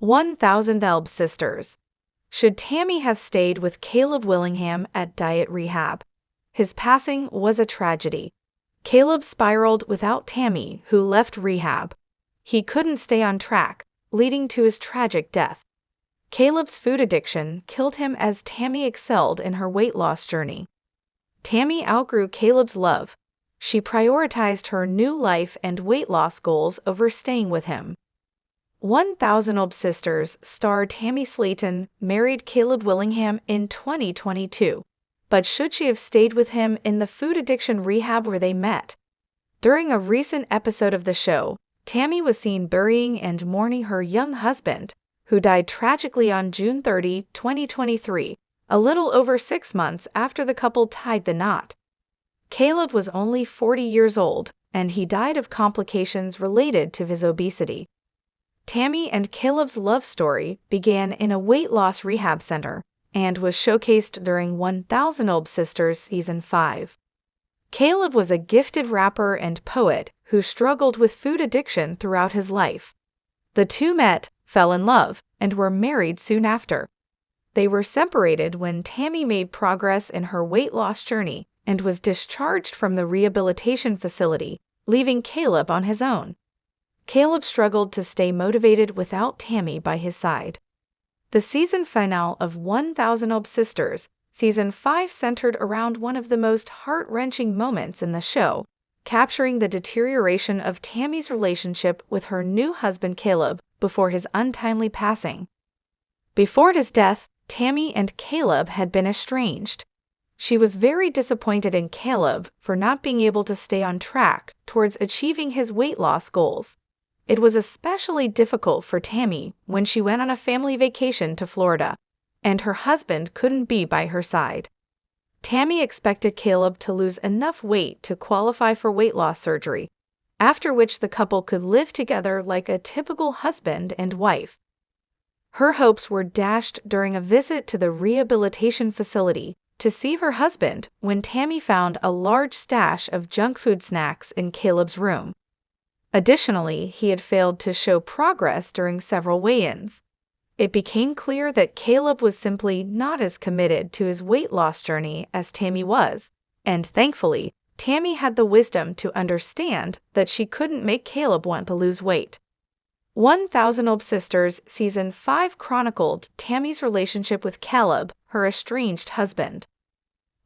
1000 Elb Sisters. Should Tammy have stayed with Caleb Willingham at diet rehab? His passing was a tragedy. Caleb spiraled without Tammy, who left rehab. He couldn't stay on track, leading to his tragic death. Caleb's food addiction killed him as Tammy excelled in her weight loss journey. Tammy outgrew Caleb's love. She prioritized her new life and weight loss goals over staying with him. 1000 Elb Sisters star Tammy Slaton married Caleb Willingham in 2022. But should she have stayed with him in the food addiction rehab where they met? During a recent episode of the show, Tammy was seen burying and mourning her young husband, who died tragically on June 30, 2023, a little over 6 months after the couple tied the knot. Caleb was only 40 years old, and he died of complications related to his obesity. Tammy and Caleb's love story began in a weight loss rehab center and was showcased during 1000 Elb Sisters Season 5. Caleb was a gifted rapper and poet who struggled with food addiction throughout his life. The two met, fell in love, and were married soon after. They were separated when Tammy made progress in her weight loss journey and was discharged from the rehabilitation facility, leaving Caleb on his own. Caleb struggled to stay motivated without Tammy by his side. The season finale of 1000 Elb Sisters, Season 5 centered around one of the most heart-wrenching moments in the show, capturing the deterioration of Tammy's relationship with her new husband Caleb before his untimely passing. Before his death, Tammy and Caleb had been estranged. She was very disappointed in Caleb for not being able to stay on track towards achieving his weight loss goals. It was especially difficult for Tammy when she went on a family vacation to Florida, and her husband couldn't be by her side. Tammy expected Caleb to lose enough weight to qualify for weight loss surgery, after which the couple could live together like a typical husband and wife. Her hopes were dashed during a visit to the rehabilitation facility to see her husband when Tammy found a large stash of junk food snacks in Caleb's room. Additionally, he had failed to show progress during several weigh-ins. It became clear that Caleb was simply not as committed to his weight loss journey as Tammy was, and thankfully, Tammy had the wisdom to understand that she couldn't make Caleb want to lose weight. 1000 Elb Sisters Season 5 chronicled Tammy's relationship with Caleb, her estranged husband.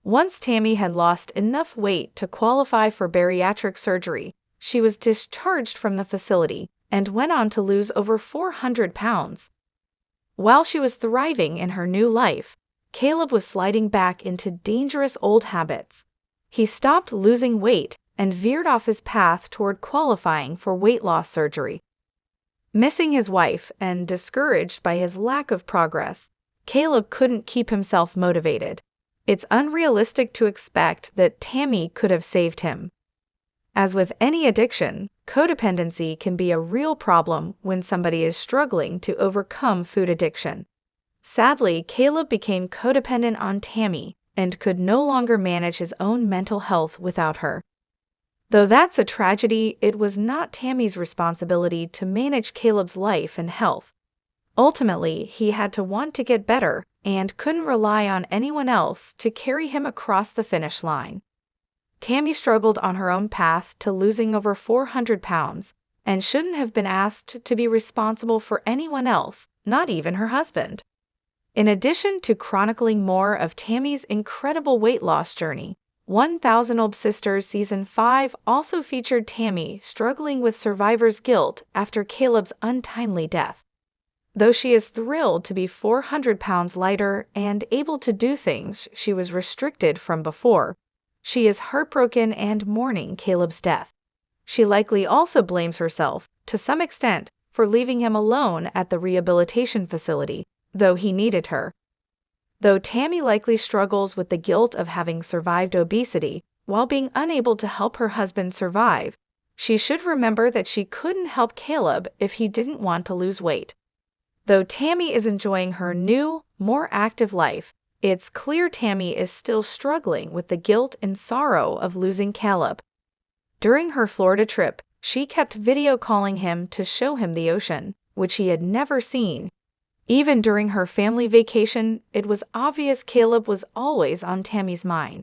Once Tammy had lost enough weight to qualify for bariatric surgery, she was discharged from the facility and went on to lose over 400 pounds. While she was thriving in her new life, Caleb was sliding back into dangerous old habits. He stopped losing weight and veered off his path toward qualifying for weight loss surgery. Missing his wife and discouraged by his lack of progress, Caleb couldn't keep himself motivated. It's unrealistic to expect that Tammy could have saved him. As with any addiction, codependency can be a real problem when somebody is struggling to overcome food addiction. Sadly, Caleb became codependent on Tammy and could no longer manage his own mental health without her. Though that's a tragedy, it was not Tammy's responsibility to manage Caleb's life and health. Ultimately, he had to want to get better and couldn't rely on anyone else to carry him across the finish line. Tammy struggled on her own path to losing over 400 pounds and shouldn't have been asked to be responsible for anyone else, not even her husband. In addition to chronicling more of Tammy's incredible weight loss journey, 1000 Elb Sisters Season 5 also featured Tammy struggling with survivor's guilt after Caleb's untimely death. Though she is thrilled to be 400 pounds lighter and able to do things she was restricted from before, she is heartbroken and mourning Caleb's death. She likely also blames herself, to some extent, for leaving him alone at the rehabilitation facility, though he needed her. Though Tammy likely struggles with the guilt of having survived obesity while being unable to help her husband survive, she should remember that she couldn't help Caleb if he didn't want to lose weight. Though Tammy is enjoying her new, more active life, it's clear Tammy is still struggling with the guilt and sorrow of losing Caleb. During her Florida trip, she kept video calling him to show him the ocean, which he had never seen. Even during her family vacation, it was obvious Caleb was always on Tammy's mind.